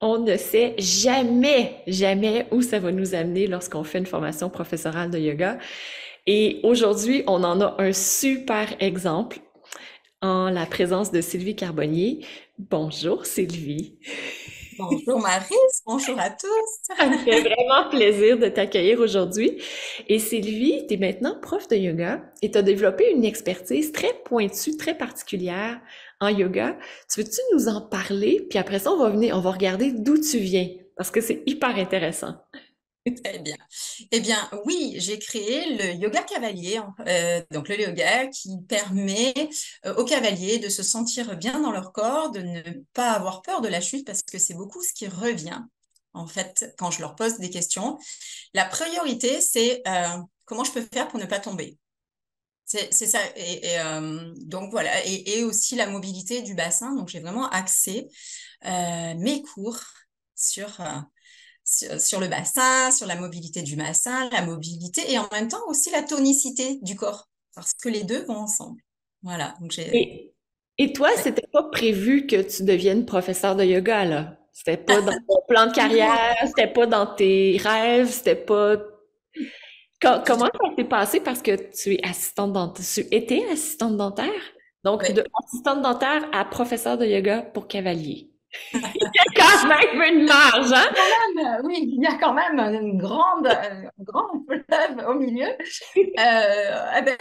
On ne sait jamais, jamais où ça va nous amener lorsqu'on fait une formation professorale de yoga. Et aujourd'hui, on en a un super exemple en la présence de Sylvie Carbonnier. Bonjour Sylvie. Bonjour Maris, bonjour à tous. Ça me fait vraiment plaisir de t'accueillir aujourd'hui. Et Sylvie, tu es maintenant prof de yoga et tu as développé une expertise très pointue, très particulière en yoga. Tu veux-tu nous en parler? Puis après ça, on va regarder d'où tu viens parce que c'est hyper intéressant. Très bien. Eh bien, oui, j'ai créé le yoga cavalier, donc le yoga qui permet aux cavaliers de se sentir bien dans leur corps, de ne pas avoir peur de la chute, parce que c'est beaucoup ce qui revient, en fait, quand je leur pose des questions. La priorité, c'est comment je peux faire pour ne pas tomber. C'est ça. Donc voilà, et aussi la mobilité du bassin. Donc j'ai vraiment axé mes cours sur sur le bassin, sur la mobilité du bassin, la mobilité et en même temps aussi la tonicité du corps, parce que les deux vont ensemble. Voilà, donc j'ai... Et, et toi, Ouais. c'était pas prévu que tu deviennes professeur de yoga, là? C'était pas dans ton plan de Non, carrière, c'était pas dans tes rêves, c'était pas... Comment ça s'est passé? Parce que tu es assistante dentaire. Tu étais assistante dentaire? Donc, ouais. de assistante dentaire à professeur de yoga pour cavalier. Il y a quand même une marge, hein? Quand même, oui, il y a quand même un grand fleuve au milieu. Eh ben,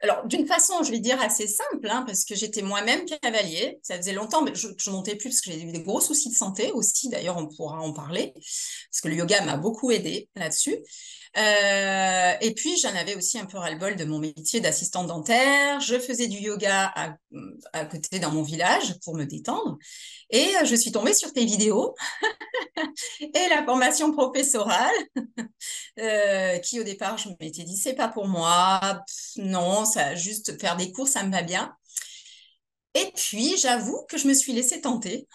alors, d'une façon, je vais dire assez simple, hein, parce que j'étais moi-même cavalier. Ça faisait longtemps, mais je montais plus parce que j'ai eu des gros soucis de santé aussi. D'ailleurs, on pourra en parler, parce que le yoga m'a beaucoup aidé là-dessus. Et puis, j'en avais aussi un peu ras-le-bol de mon métier d'assistante dentaire. Je faisais du yoga à côté dans mon village pour me détendre. Et je suis tombée sur tes vidéos et la formation professorale, qui au départ, je m'étais dit, c'est pas pour moi. Non, ça, juste faire des cours, ça me va bien. Et puis, j'avoue que je me suis laissée tenter.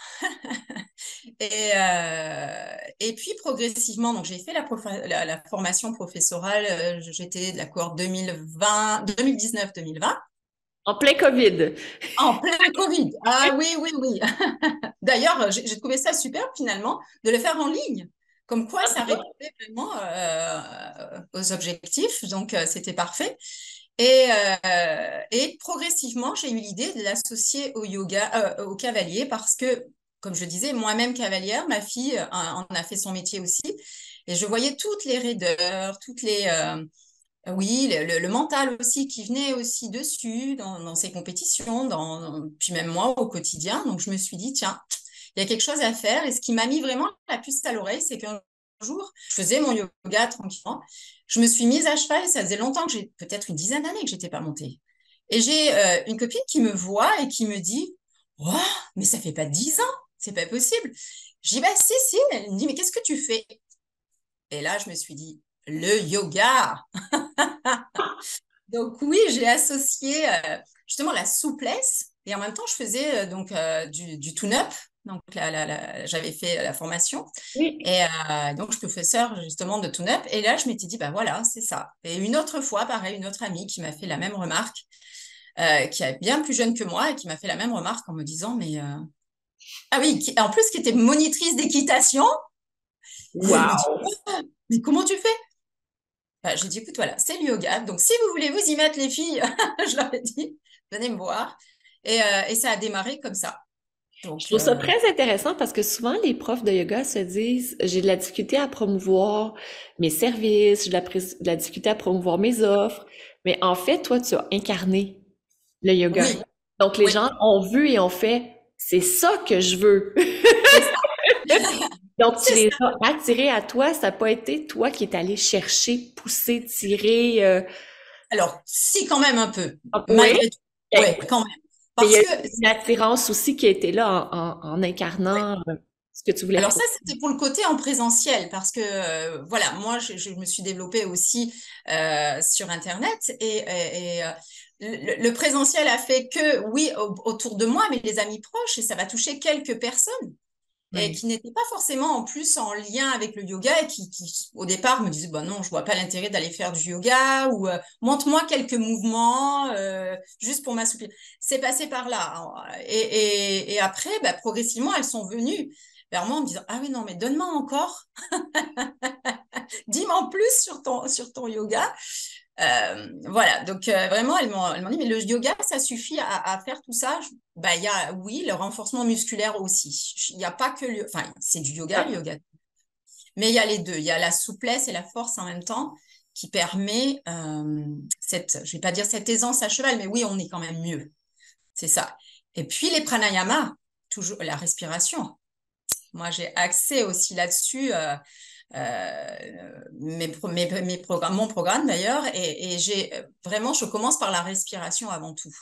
Et puis, progressivement, donc j'ai fait la formation professorale. J'étais de la cohorte 2020, 2019-2020, En plein COVID. en plein Covid. Ah oui, oui, oui. D'ailleurs, j'ai trouvé ça super finalement de le faire en ligne. Comme quoi, ça répondait vraiment aux objectifs, donc c'était parfait. Et progressivement, j'ai eu l'idée de l'associer au yoga, au cavalier, parce que, comme je disais, moi-même cavalière, ma fille en a fait son métier aussi, et je voyais toutes les raideurs, oui, le mental aussi qui venait aussi dessus dans ces compétitions, puis même moi au quotidien. Donc je me suis dit, tiens, il y a quelque chose à faire. Et ce qui m'a mis vraiment la puce à l'oreille, c'est qu'un jour, je faisais mon yoga tranquillement. Je me suis mise à cheval et ça faisait longtemps que j'ai, peut-être une dizaine d'années que j'étais pas montée. Et j'ai une copine qui me voit et qui me dit, oh, mais ça fait pas 10 ans, c'est pas possible. Je dis, bah si, si. Elle me dit, mais qu'est-ce que tu fais? Et là, je me suis dit, le yoga. Donc oui, j'ai associé justement la souplesse et en même temps, je faisais du tune-up. Donc j'avais fait la formation Oui. et donc je suis professeur justement de tune-up. Et là, je m'étais dit, bah voilà, c'est ça. Et une autre fois, pareil, une autre amie qui m'a fait la même remarque, qui est bien plus jeune que moi et qui m'a fait la même remarque en me disant, mais ah oui, en plus qui était monitrice d'équitation. Et elle me dit, Wow! mais comment tu fais? Bah, j'ai dit, écoute, voilà, c'est le yoga. Donc, si vous voulez vous y mettre, les filles, je leur ai dit, venez me voir. Et ça a démarré comme ça. Je Donc, trouve ça très intéressant parce que souvent les profs de yoga se disent j'ai de la difficulté à promouvoir mes services, j'ai de la difficulté à promouvoir mes offres. Mais en fait, toi, tu as incarné le yoga. oui, Donc les oui, gens ont vu et ont fait c'est ça que je veux. c'est ça. Donc tu C'est les ça. as attirés à toi. Ça n'a pas été toi qui es allé chercher, pousser, tirer. Alors, si, quand même un peu, Oui. malgré tout. Ouais, quand même. Mais il y Parce a que, eu une attirance aussi qui a été là en ouais. incarnant ce que tu voulais Alors ça, proposer. c'était pour le côté en présentiel, parce que, voilà, moi, je me suis développée aussi sur Internet le présentiel a fait que, oui, autour de moi, mais les amis proches, et ça va toucher quelques personnes. Et Oui. qui n'étaient pas forcément en plus en lien avec le yoga et qui au départ me disaient bah non, je vois pas l'intérêt d'aller faire du yoga ou montre-moi quelques mouvements juste pour m'assouplir. C'est passé par là, hein. Et après bah, progressivement elles sont venues vers moi en me disant, ah oui, non, mais donne-moi encore, dis-moi en plus sur ton yoga. Voilà, donc vraiment, elles m'ont dit, mais le yoga, ça suffit à faire tout ça. Bah, il y a, oui, le renforcement musculaire aussi. Il n'y a pas que enfin, c'est du yoga, le Ah, yoga. Mais il y a les deux. Il y a la souplesse et la force en même temps qui permet je vais pas dire cette aisance à cheval, mais oui, on est quand même mieux. C'est ça. Et puis les pranayamas, toujours la respiration. Moi, j'ai accès aussi là-dessus. Mon programme d'ailleurs, et j'ai vraiment, je commence par la respiration avant tout.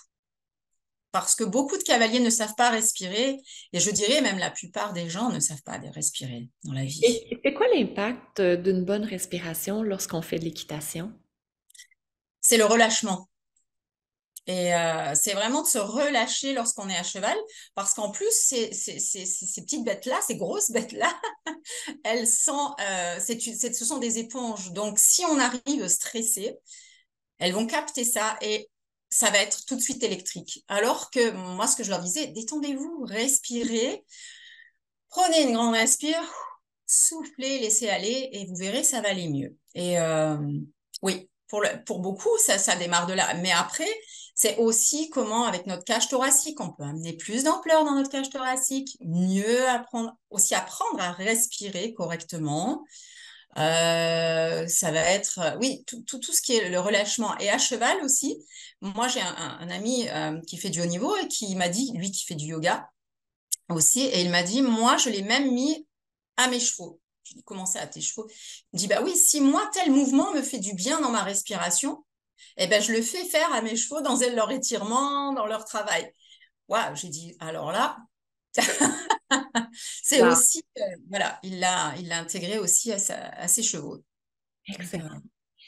Parce que beaucoup de cavaliers ne savent pas respirer, et je dirais même la plupart des gens ne savent pas respirer dans la vie. et c'est quoi l'impact d'une bonne respiration lorsqu'on fait de l'équitation? C'est le relâchement. Et c'est vraiment de se relâcher lorsqu'on est à cheval, parce qu'en plus, ces petites bêtes-là, ces grosses bêtes-là, elles sont, ce sont des éponges. Donc, si on arrive stressé, elles vont capter ça et ça va être tout de suite électrique. Alors que moi, ce que je leur disais, détendez-vous, respirez, prenez une grande respire, soufflez, laissez aller et vous verrez, ça va aller mieux. Et oui, pour beaucoup, ça démarre de là. Mais après, c'est aussi comment, avec notre cage thoracique, on peut amener plus d'ampleur dans notre cage thoracique, mieux apprendre, aussi apprendre à respirer correctement. Ça va être, oui, tout ce qui est le relâchement. Et à cheval aussi, moi j'ai un ami qui fait du haut niveau et qui m'a dit, lui qui fait du yoga aussi, et il m'a dit, moi je l'ai même mis à mes chevaux. Je lui ai dit, comment ça à tes chevaux? Il me dit, bah oui, si moi tel mouvement me fait du bien dans ma respiration, eh ben je le fais faire à mes chevaux dans leur étirement, dans leur travail. Waouh, j'ai dit, alors là, c'est Wow, aussi, voilà, il l'a intégré aussi à ses chevaux. Donc, excellent.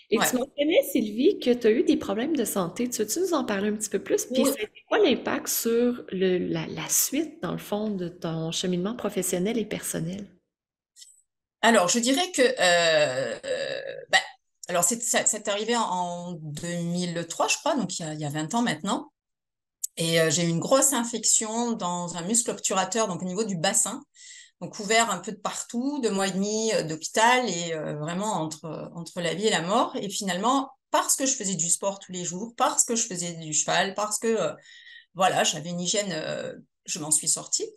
Et ouais. tu mentionnais, Sylvie, que tu as eu des problèmes de santé. Tu veux-tu nous en parler un petit peu plus? Puis, Oui. c'est quoi l'impact sur la suite, dans le fond, de ton cheminement professionnel et personnel? Alors, je dirais que, bah, alors c'est arrivé en 2003, je crois, donc il y a 20 ans maintenant. Et j'ai eu une grosse infection dans un muscle obturateur, donc au niveau du bassin, donc ouvert un peu de partout, 2 mois et demi d'hôpital et vraiment entre la vie et la mort. Et finalement, parce que je faisais du sport tous les jours, parce que je faisais du cheval, parce que voilà, j'avais une hygiène, je m'en suis sortie.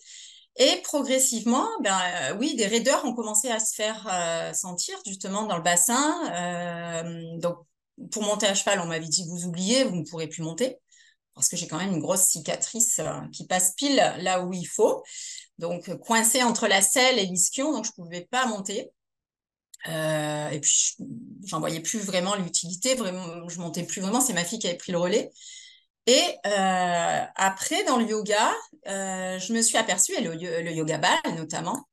Et progressivement, ben, oui, des raideurs ont commencé à se faire sentir justement dans le bassin. Donc, pour monter à cheval, on m'avait dit, vous oubliez, vous ne pourrez plus monter, parce que j'ai quand même une grosse cicatrice qui passe pile là où il faut. Donc, coincée entre la selle et l'ischion, donc je ne pouvais pas monter. Et puis, j'en voyais plus vraiment l'utilité, vraiment, je montais plus vraiment, c'est ma fille qui avait pris le relais. Et après, dans le yoga, je me suis aperçue, et le yoga ball notamment,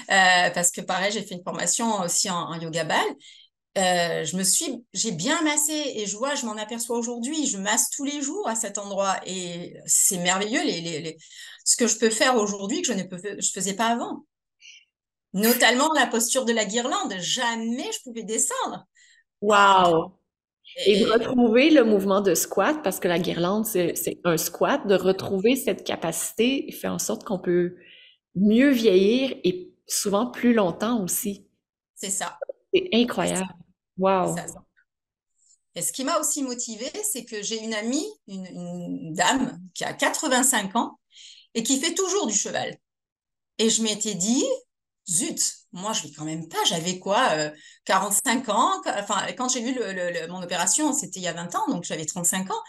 parce que pareil, j'ai fait une formation aussi en yoga ball. J'ai bien massé et je m'en aperçois aujourd'hui. Je masse tous les jours à cet endroit et c'est merveilleux ce que je peux faire aujourd'hui que je faisais pas avant. Notamment la posture de la guirlande. Jamais je pouvais descendre. Waouh! Wow! Et de Et retrouver le mouvement de squat, parce que la guirlande, c'est un squat, de retrouver cette capacité fait en sorte qu'on peut mieux vieillir et souvent plus longtemps aussi. c'est ça. C'est C'est ça. incroyable. C'est Wow. ça. Et ce qui m'a aussi motivée, c'est que j'ai une amie, une dame qui a 85 ans et qui fait toujours du cheval. Et je m'étais dit, zut, moi je vais quand même pas, j'avais quoi, 45 ans, enfin quand j'ai eu mon opération, c'était il y a 20 ans, donc j'avais 35 ans.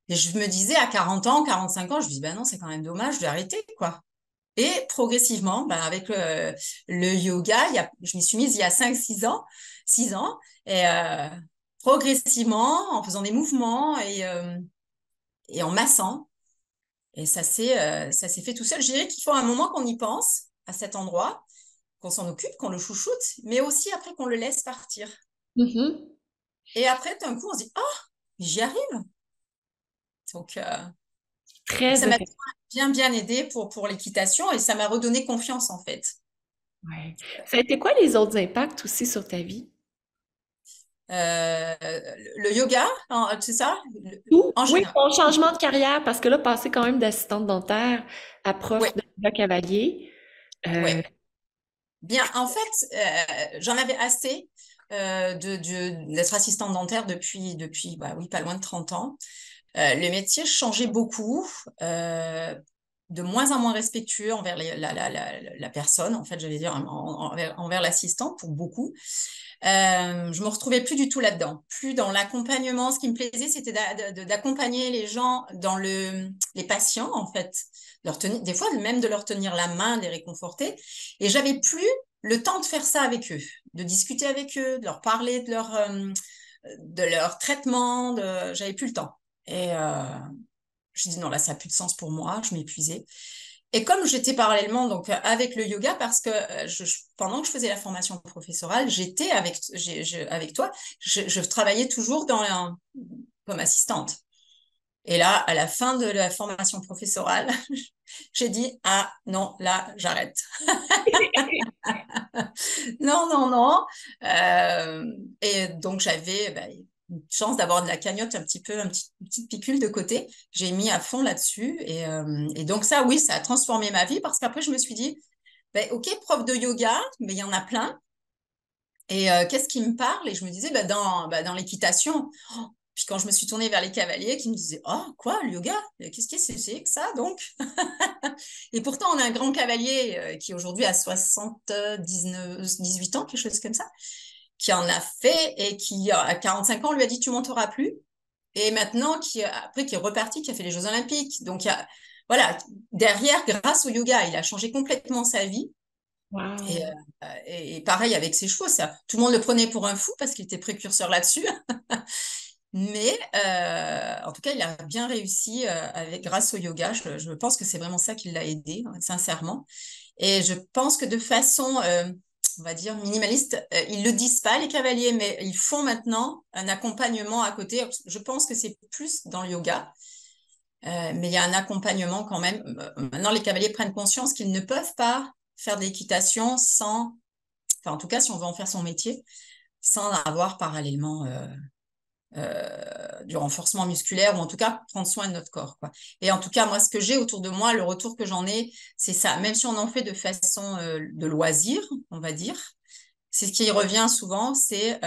Et je me disais à 40 ans, 45 ans, je me dis, ben non, c'est quand même dommage, je vais arrêter, quoi. Et progressivement, ben, avec le yoga, je m'y suis mise il y a 5, 6 ans, 6 ans, et progressivement, en faisant des mouvements et en massant, et ça s'est fait tout seul. Je dirais qu'il faut un moment qu'on y pense à cet endroit, qu'on s'en occupe, qu'on le chouchoute, mais aussi après qu'on le laisse partir. Mhm. Et après, d'un coup, on se dit, oh, j'y arrive. Donc, Très ça m'a effectif. bien aidé pour l'équitation et ça m'a redonné confiance en fait. Ouais. Ça a été quoi les autres impacts aussi sur ta vie? Euh, le yoga, c'est ça? Tout? En Oui, général. ton changement de carrière, parce que là, passer quand même d'assistante dentaire à Oui, prof de yoga cavalier, Euh, Ouais. Bien, en fait, j'en avais assez d'être assistante dentaire depuis bah, oui, pas loin de 30 ans. Le métier changeait beaucoup, de moins en moins respectueux envers la personne, en fait, j'allais dire, envers l'assistant pour beaucoup. Je me retrouvais plus du tout là-dedans, plus dans l'accompagnement. Ce qui me plaisait, c'était d'accompagner les gens les patients, en fait, des fois même de leur tenir la main, de les réconforter. Et j'avais plus le temps de faire ça avec eux, de discuter avec eux, de leur parler de leur traitement. J'avais plus le temps. Et je dis non, là, ça n'a plus de sens pour moi. Je m'épuisais. Et comme j'étais parallèlement donc avec le yoga, parce que pendant que je faisais la formation professorale, j'étais avec toi, je travaillais toujours comme assistante. Et là, à la fin de la formation professorale, j'ai dit, ah non, là, j'arrête. Non, non, non. Et donc, j'avais une chance d'avoir de la cagnotte un petit peu, une petite picule de côté. J'ai mis à fond là-dessus. Et donc, ça, oui, ça a transformé ma vie parce qu'après, je me suis dit, OK, prof de yoga, mais il y en a plein. Et qu'est-ce qui me parle? Et je me disais, dans l'équitation. Puis quand je me suis tournée vers les cavaliers qui me disaient, oh, quoi, le yoga? Qu'est-ce que c'est que ça, donc? Et pourtant, on a un grand cavalier qui aujourd'hui a 18 ans, quelque chose comme ça, qui en a fait et qui, à 45 ans, lui a dit, tu monteras plus. Et maintenant, après, qui est reparti, qui a fait les Jeux Olympiques. Donc, voilà, derrière, grâce au yoga, il a changé complètement sa vie. Et, wow. et pareil avec ses chevaux, ça. Tout le monde le prenait pour un fou parce qu'il était précurseur là-dessus. Mais en tout cas, il a bien réussi grâce au yoga. Je pense que c'est vraiment ça qui l'a aidé, hein, sincèrement. Et je pense que de façon, on va dire, minimaliste, ils le disent pas, les cavaliers, mais ils font maintenant un accompagnement à côté. Je pense que c'est plus dans le yoga, mais il y a un accompagnement quand même. Maintenant, les cavaliers prennent conscience qu'ils ne peuvent pas faire de l'équitation sans, enfin, en tout cas, si on veut en faire son métier, sans avoir parallèlement du renforcement musculaire ou en tout cas prendre soin de notre corps, quoi. Et en tout cas, moi, ce que j'ai autour de moi, le retour que j'en ai, c'est ça. Même si on en fait de façon de loisir, on va dire, c'est ce qui revient souvent, c'est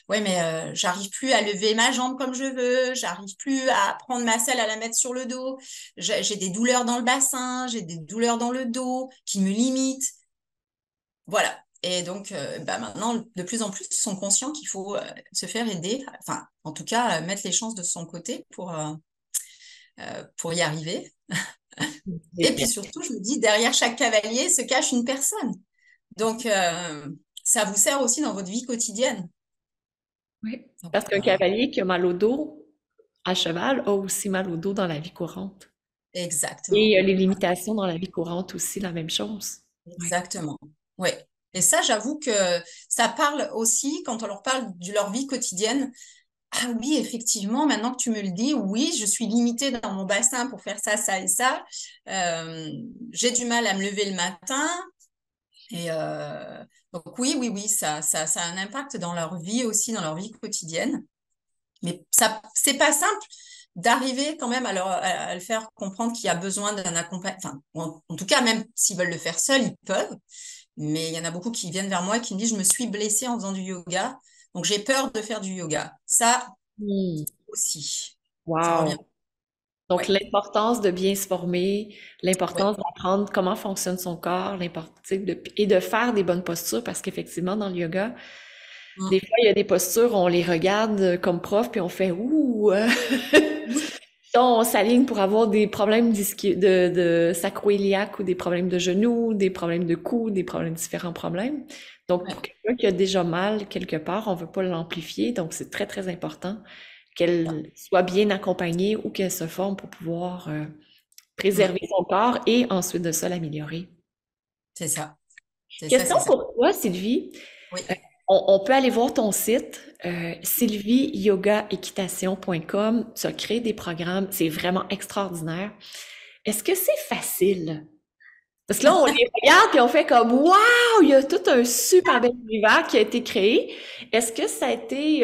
ouais, mais j'arrive plus à lever ma jambe comme je veux, j'arrive plus à prendre ma selle à la mettre sur le dos, j'ai des douleurs dans le bassin, j'ai des douleurs dans le dos qui me limitent. Voilà. Et donc, maintenant, de plus en plus, ils sont conscients qu'il faut se faire aider, enfin, en tout cas, mettre les chances de son côté pour y arriver. Et puis surtout, je me dis, derrière chaque cavalier se cache une personne. Donc, ça vous sert aussi dans votre vie quotidienne. Oui, Donc, parce qu'un cavalier qui a mal au dos à cheval a aussi mal au dos dans la vie courante. exactement. Et les limitations dans la vie courante aussi, la même chose. Oui. Exactement. Oui. Et ça, j'avoue que ça parle aussi, quand on leur parle de leur vie quotidienne. Ah oui, effectivement, maintenant que tu me le dis, oui, je suis limitée dans mon bassin pour faire ça, ça et ça. Euh, j'ai du mal à me lever le matin. Et donc oui, oui, oui, ça a un impact dans leur vie aussi, dans leur vie quotidienne. Mais ça, c'est pas simple d'arriver quand même à le faire comprendre qu'il y a besoin d'un accompagnement. Enfin, en tout cas, même s'ils veulent le faire seuls, ils peuvent. Mais il y en a beaucoup qui viennent vers moi et qui me disent, je me suis blessée en faisant du yoga, donc j'ai peur de faire du yoga. Ça Hmm. aussi, ça revient. Wow. Donc, Ouais, l'importance de bien se former, ouais. l'importance d'apprendre comment fonctionne son corps, et de faire des bonnes postures, parce qu'effectivement, dans le yoga, des Mm. fois, il y a des postures, on les regarde comme prof, puis on fait ouh, Oui, on s'aligne pour avoir des problèmes de sacro-iliaque ou des problèmes de genoux, des problèmes de cou, différents problèmes. Donc, pour ouais, quelqu'un qui a déjà mal quelque part, on veut pas l'amplifier. Donc, c'est très, très important qu'elle soit bien accompagnée ou qu'elle se forme pour pouvoir mm. préserver son corps et ensuite de ça l'améliorer. C'est ça, c'est ça, Question c'est ça. pour toi, Sylvie. Oui. Euh, on peut aller voir ton site, sylvieyogaequitation.com. Tu as créé des programmes, c'est vraiment extraordinaire. Est-ce que c'est facile? Parce que là, on les regarde et on fait comme waouh, il y a tout un super bel univers qui a été créé. Est-ce que ça a été,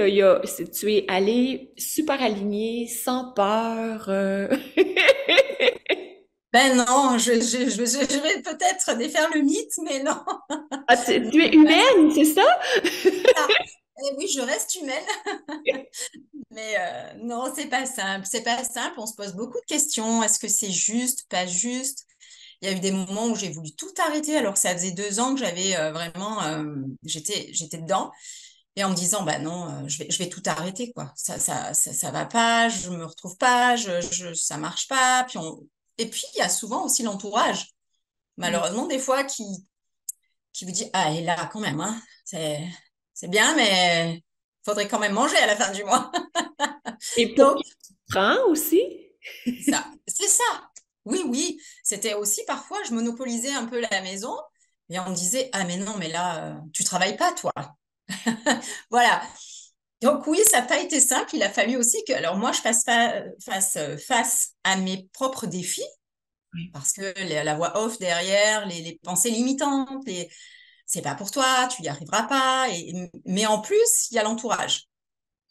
tu es allé super aligné, sans peur? Ben non, je vais peut-être défaire le mythe, mais non. Ah, Non, tu es pas ça. humaine, c'est ça? Ah, oui, je reste humaine, mais non, c'est pas simple. C'est pas simple. On se pose beaucoup de questions. Est-ce que c'est juste, pas juste? Il y a eu des moments où j'ai voulu tout arrêter, alors que ça faisait 2 ans que j'avais vraiment, j'étais dedans, et en me disant, bah non, je vais tout arrêter, quoi. Ça va pas, je me retrouve pas, ça marche pas. Et puis, il y a souvent aussi l'entourage, Oui. malheureusement, des fois, qui vous dit, ah, et là, quand même, hein, c'est bien, mais faudrait quand même manger à la fin du mois. Et pour Donc, qui tu te prends aussi? c'est ça. Oui, oui. C'était aussi parfois, je monopolisais un peu la maison et on me disait, ah, mais non, mais là, tu travailles pas, toi. Voilà. Donc, oui, ça n'a pas été simple. Il a fallu aussi que, alors moi, je face à mes propres défis Oui. parce que la voix off derrière, les pensées limitantes, c'est pas pour toi, tu y arriveras pas. Mais en plus, il y a l'entourage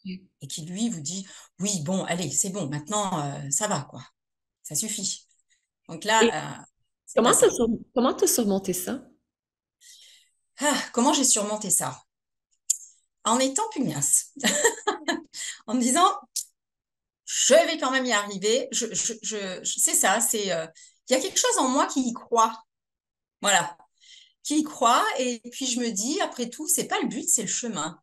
Oui. et qui, lui, vous dit, oui, bon, allez, c'est bon, maintenant, ça va, quoi. Ça suffit. Donc là, Et c'est pas ça. comment t'as surmonté ça? Ah, comment j'ai surmonté ça? En étant pugnace, en me disant, je vais quand même y arriver. C'est ça, il y a quelque chose en moi qui y croit. Voilà, qui y croit. Et puis je me dis, après tout, c'est pas le but, c'est le chemin.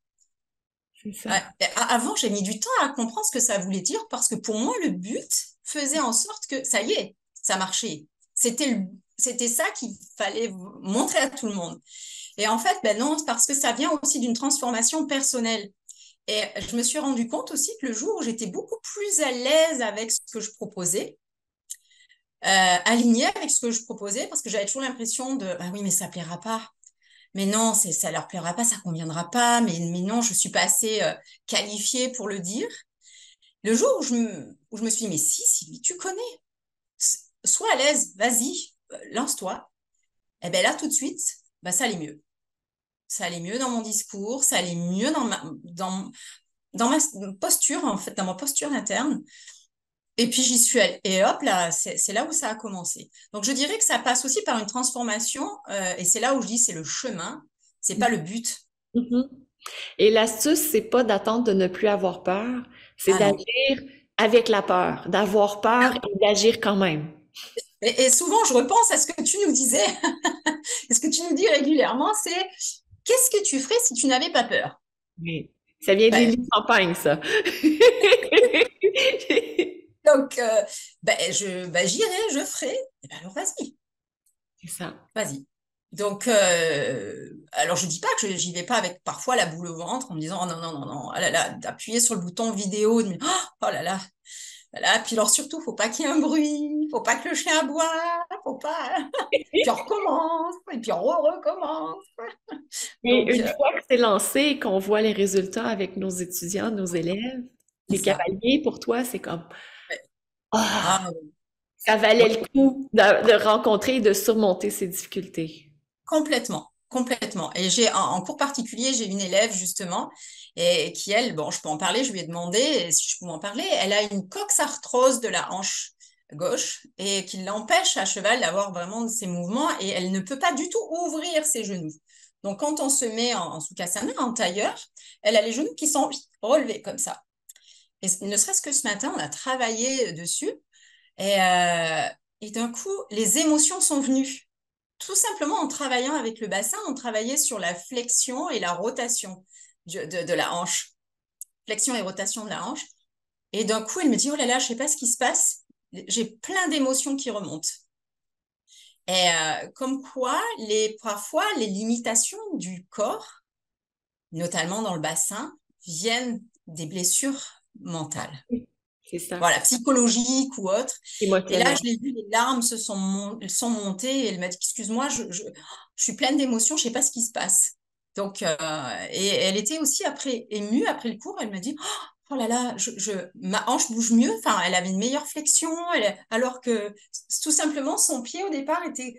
C'est ça. Ouais. Avant, j'ai mis du temps à comprendre ce que ça voulait dire parce que pour moi, le but faisait en sorte que ça y est, ça marchait. C'était ça qu'il fallait montrer à tout le monde. Et en fait, ben non, parce que ça vient aussi d'une transformation personnelle. Et je me suis rendu compte aussi que le jour où j'étais beaucoup plus à l'aise avec ce que je proposais, alignée avec ce que je proposais, parce que j'avais toujours l'impression de, ah oui, mais ça plaira pas. Mais non, ça leur plaira pas, ça conviendra pas. Mais non, je suis pas assez qualifiée pour le dire. Le jour où je me suis dit, mais si, Sylvie, tu connais, sois à l'aise, vas-y, lance-toi. Et ben là, tout de suite, bah, ça allait mieux. Ça allait mieux dans mon discours, ça allait mieux dans ma posture, en fait, dans ma posture interne. Et puis j'y suis allée. Et hop, là, c'est là où ça a commencé. Donc je dirais que ça passe aussi par une transformation. Et c'est là où je dis c'est le chemin, c'est pas le but. Mhm. Et l'astuce, c'est pas d'attendre de ne plus avoir peur, c'est Ah non. d'agir avec la peur, d'avoir peur et d'agir quand même. Et souvent, je repense à ce que tu nous disais, et ce que tu nous dis régulièrement, c'est qu'est-ce que tu ferais si tu n'avais pas peur? Oui. Ça vient Ben, d'Élie Campagne, ça. donc, j'irai, je ferai. Eh ben, alors, vas-y. C'est ça. Vas-y. Donc, alors je dis pas que j'y vais pas avec parfois la boule au ventre en me disant oh non, non, non, non, ah là là, d'appuyer sur le bouton vidéo, oh là là, là. Puis alors surtout, faut pas qu'il y ait un bruit, faut pas que le chien aboie, faut pas. Puis on recommence, et puis on recommence. Et Donc, une fois que c'est lancé et qu'on voit les résultats avec nos étudiants, nos élèves, c'est les ça. cavaliers, pour toi, c'est comme, Ouais. ah, Ah, ça valait le coup de rencontrer et de surmonter ces difficultés. complètement, complètement. Et en cours particulier, j'ai une élève justement, et qui elle, bon, je peux en parler, je lui ai demandé si je pouvais en parler. Elle a une coxarthrose de la hanche gauche et qui l'empêche à cheval d'avoir vraiment ses mouvements et elle ne peut pas du tout ouvrir ses genoux. Donc quand on se met en sukhasana, en tailleur, elle a les genoux qui sont relevés comme ça. Et ne serait-ce que ce matin, on a travaillé dessus et, euh, et d'un coup, les émotions sont venues. Tout simplement en travaillant avec le bassin, on travaillait sur la flexion et la rotation de la hanche. Flexion et rotation de la hanche. Et d'un coup, elle me dit, oh là là, je ne sais pas ce qui se passe. J'ai plein d'émotions qui remontent. Et comme quoi, parfois, les limitations du corps, notamment dans le bassin, viennent des blessures mentales. Oui, c'est ça. Voilà, psychologiques ou autres. Et là, Émotionnel. je l'ai vu, les larmes elles sont montées et elle m'a dit, excuse-moi, je suis pleine d'émotions, je ne sais pas ce qui se passe. Donc, et elle était aussi après émue après le cours. Elle m'a dit, oh là là, ma hanche bouge mieux. Enfin, elle avait une meilleure flexion, alors que tout simplement son pied au départ était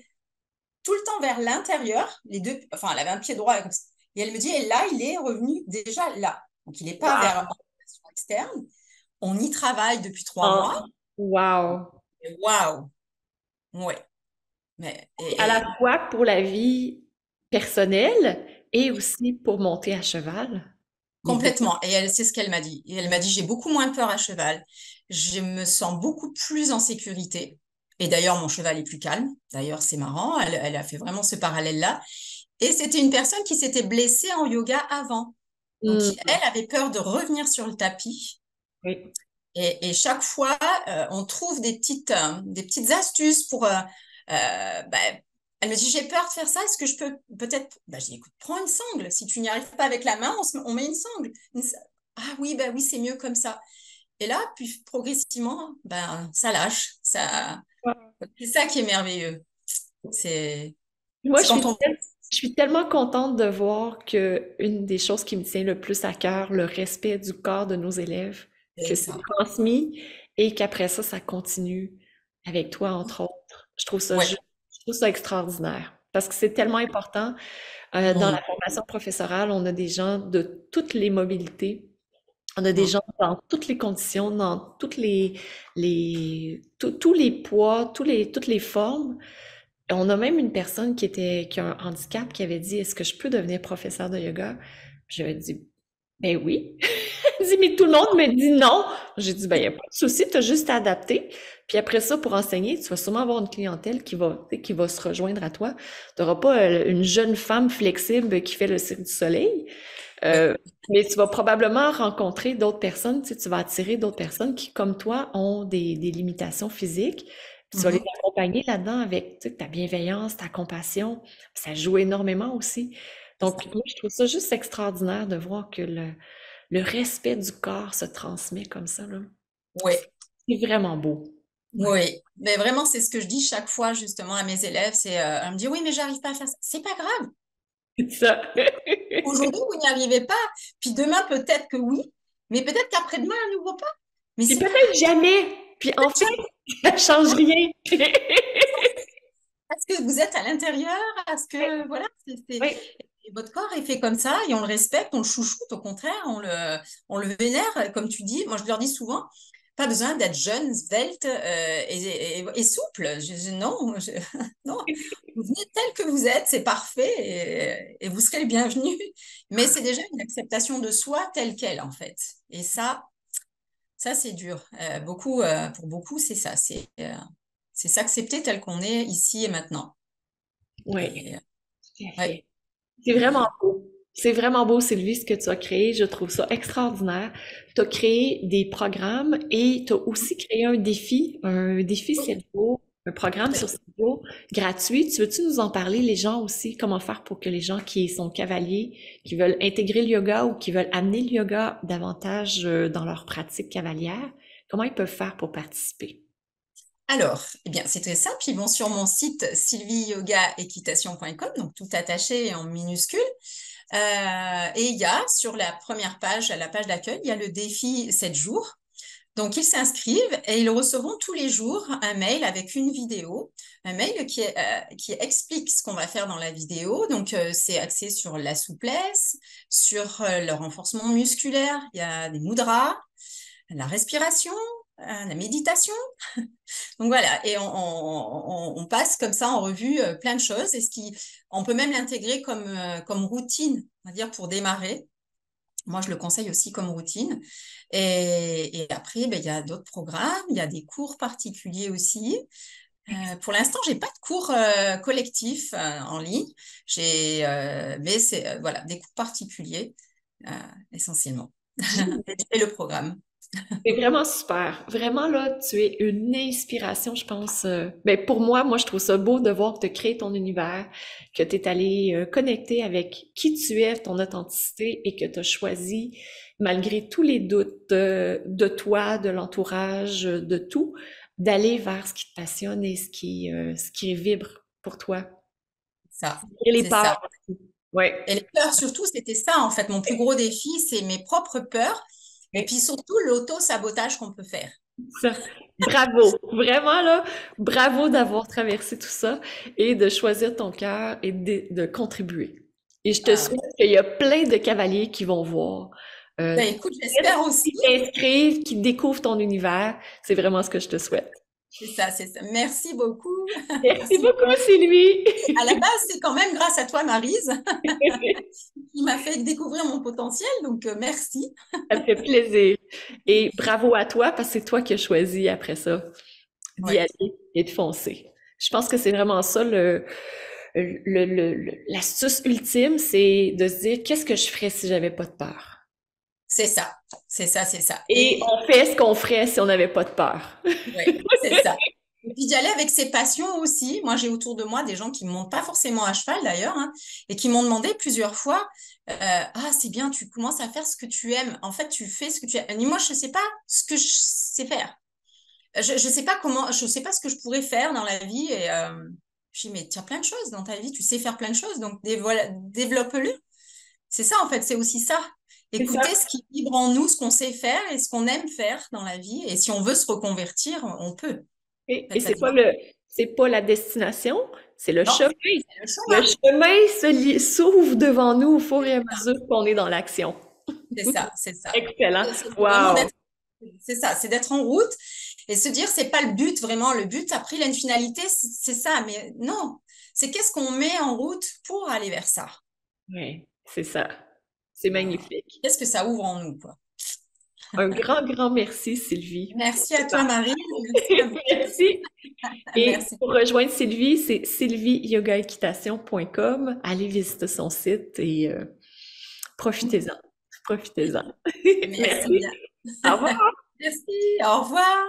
tout le temps vers l'intérieur. Les deux, enfin, elle avait un pied droit. Et elle me dit, et là, il est revenu déjà là. Donc, il n'est pas vers Wow. externe. On y travaille depuis 3 mois. Ah, wow. Waouh! Ouais. Mais, À la et fois pour la vie personnelle et aussi pour monter à cheval. Les deux. complètement. Et elle, c'est ce qu'elle m'a dit. Et elle m'a dit, j'ai beaucoup moins peur à cheval. Je me sens beaucoup plus en sécurité. Et d'ailleurs, mon cheval est plus calme. D'ailleurs, c'est marrant. Elle a fait vraiment ce parallèle-là. Et c'était une personne qui s'était blessée en yoga avant. Donc, Hmm, elle avait peur de revenir sur le tapis. oui. Et chaque fois, on trouve des petites astuces pour. Bah, elle me dit, j'ai peur de faire ça. Est-ce que je peux peut-être. Bah, je dis, écoute, prends une sangle. Si tu n'y arrives pas avec la main, on met une sangle. Ah oui, bah oui, c'est mieux comme ça. Et là, puis progressivement, ben, ça lâche. C'est ça qui est merveilleux. C'est Moi, c'est quand on. je suis tellement contente de voir que une des choses qui me tient le plus à cœur, le respect du corps de nos élèves, C'est que c'est ça. transmis et qu'après ça, ça continue avec toi, entre autres. Ouais. Je trouve ça extraordinaire parce que c'est tellement important. Dans la Mm, formation professorale, on a des gens de toutes les mobilités. On a des mm, gens dans toutes les conditions, dans tous les poids, toutes les formes. On a même une personne qui a un handicap qui avait dit, est-ce que je peux devenir professeur de yoga? J'avais dit, ben oui. Elle dit, mais tout le monde me dit non. J'ai dit, ben, il n'y a pas de souci, tu as juste à adapter. Puis après ça, pour enseigner, tu vas sûrement avoir une clientèle qui va se rejoindre à toi. Tu n'auras pas une jeune femme flexible qui fait le cirque du soleil. oui. Euh, mais tu vas probablement rencontrer d'autres personnes, tu sais, tu vas attirer d'autres personnes qui, comme toi, ont des limitations physiques. Puis tu vas les Mhm. accompagner là-dedans avec, tu sais, ta bienveillance, ta compassion. Ça joue énormément aussi. Donc, moi, je trouve ça juste extraordinaire de voir que le respect du corps se transmet comme ça, là. Ouais. C'est vraiment beau. Ouais. Oui, mais vraiment, c'est ce que je dis chaque fois justement à mes élèves, elle me dit oui, mais j'arrive pas à faire ça. C'est pas grave. C'est ça. Aujourd'hui, vous n'y arrivez pas. Puis demain, peut-être que oui, mais peut-être qu'après-demain, à nouveau pas. Mais Puis c'est pas peut-être jamais. Puis en fait, ça change rien. parce que vous êtes à l'intérieur, parce que voilà, Oui. et votre corps est fait comme ça et on le respecte, on le chouchoute, au contraire, on le vénère, comme tu dis. Moi, je leur dis souvent, pas besoin d'être jeune, svelte et souple. Non, non, vous venez tel que vous êtes, c'est parfait et vous serez le bienvenu. Mais c'est déjà une acceptation de soi telle qu'elle, en fait. Et ça c'est dur. Pour beaucoup, c'est ça. C'est s'accepter tel qu'on est ici et maintenant. Oui, Et, tout à ouais. fait. C'est vraiment beau. C'est vraiment beau, Sylvie, ce que tu as créé. Je trouve ça extraordinaire. Tu as créé des programmes et tu as aussi créé un défi 7 jours, un programme sur 7 jours gratuit. Tu veux-tu nous en parler, les gens aussi? Comment faire pour que les gens qui sont cavaliers, qui veulent intégrer le yoga ou qui veulent amener le yoga davantage dans leur pratique cavalière, comment ils peuvent faire pour participer? Alors, eh bien, c'est très simple. Ils vont sur mon site sylvieyogaequitation.com, donc tout attaché et en minuscule. Et il y a sur la première page, à la page d'accueil, il y a le défi 7 jours. Donc, ils s'inscrivent et ils recevront tous les jours un mail avec une vidéo, un mail qui explique ce qu'on va faire dans la vidéo. Donc, c'est axé sur la souplesse, sur le renforcement musculaire. Il y a des mudras, la respiration, la méditation. Donc voilà, et on passe comme ça en revue plein de choses. On peut même l'intégrer comme routine, on va dire, pour démarrer. Moi, je le conseille aussi comme routine. Et après, ben, il y a d'autres programmes, il y a des cours particuliers aussi. Pour l'instant, j'ai pas de cours collectifs en ligne. Mais c'est voilà, des cours particuliers euh, essentiellement. Et le programme. C'est vraiment super. Vraiment, là, tu es une inspiration, je pense. Ben, pour moi, je trouve ça beau de voir que tu as créé ton univers, que tu es allé connecter avec qui tu es, ton authenticité, et que tu as choisi, malgré tous les doutes de toi, de l'entourage, de tout, d'aller vers ce qui te passionne et ce qui vibre pour toi. Ça, Et les c'est ça. peurs. Ouais. Et les peurs, surtout, c'était ça, en fait. Mon plus gros défi, c'est mes propres peurs et puis surtout l'auto-sabotage qu'on peut faire. Ça. Bravo, vraiment là, bravo d'avoir traversé tout ça et de choisir ton cœur et de contribuer. Et je te Ah, souhaite qu'il y a plein de cavaliers qui vont voir, ben, écoute, j'espère aussi. qui s'inscrivent, qui découvrent ton univers. C'est vraiment ce que je te souhaite. C'est ça, c'est ça. Merci beaucoup. Merci Merci. beaucoup, Sylvie. À la base, c'est quand même grâce à toi, Maryse, qui m'a fait découvrir mon potentiel. Donc, merci. Ça me fait plaisir. Et bravo à toi parce que c'est toi qui as choisi après ça d'y Oui, aller et de foncer. Je pense que c'est vraiment ça l'astuce ultime, c'est de se dire qu'est-ce que je ferais si j'avais pas de peur. c'est ça. C'est ça, c'est ça. Et Et on fait ce qu'on ferait si on n'avait pas de peur. oui, c'est ça. Et puis d'y aller avec ses passions aussi. Moi, j'ai autour de moi des gens qui ne montent pas forcément à cheval d'ailleurs, hein, et qui m'ont demandé plusieurs fois, ah, c'est bien, tu commences à faire ce que tu aimes. En fait, tu fais ce que tu aimes. Et moi, je ne sais pas ce que je sais faire. Je ne sais pas comment, je sais pas ce que je pourrais faire dans la vie. Et je dis, mais tu as plein de choses dans ta vie, tu sais faire plein de choses, donc développe-le. C'est ça, en fait, c'est aussi ça. C'est ça. Écouter ce qui vibre en nous, ce qu'on sait faire et ce qu'on aime faire dans la vie. Et si on veut se reconvertir, on peut. En Et fait, ça c'est pas la destination, c'est le non, chemin. c'est le Le chemin. chemin s'ouvre devant nous au fur et à mesure qu'on est dans l'action. C'est ça, c'est ça. Excellent. C'est vraiment Wow. d'être, c'est ça, c'est d'être en route et se dire, c'est pas le but vraiment. Le but, après, il a une finalité, c'est ça. Mais non, c'est qu'est-ce qu'on met en route pour aller vers ça. Oui, c'est ça. C'est Voilà. magnifique. Qu'est-ce que ça ouvre en nous, quoi. Un grand, grand merci, Sylvie. Merci à toi, Marie. Merci à vous. Merci. Et Merci. pour rejoindre Sylvie, c'est sylvieyogaequitation.com. Allez visiter son site et profitez-en. Profitez-en. Merci Merci. bien. Au revoir. Merci. Au revoir.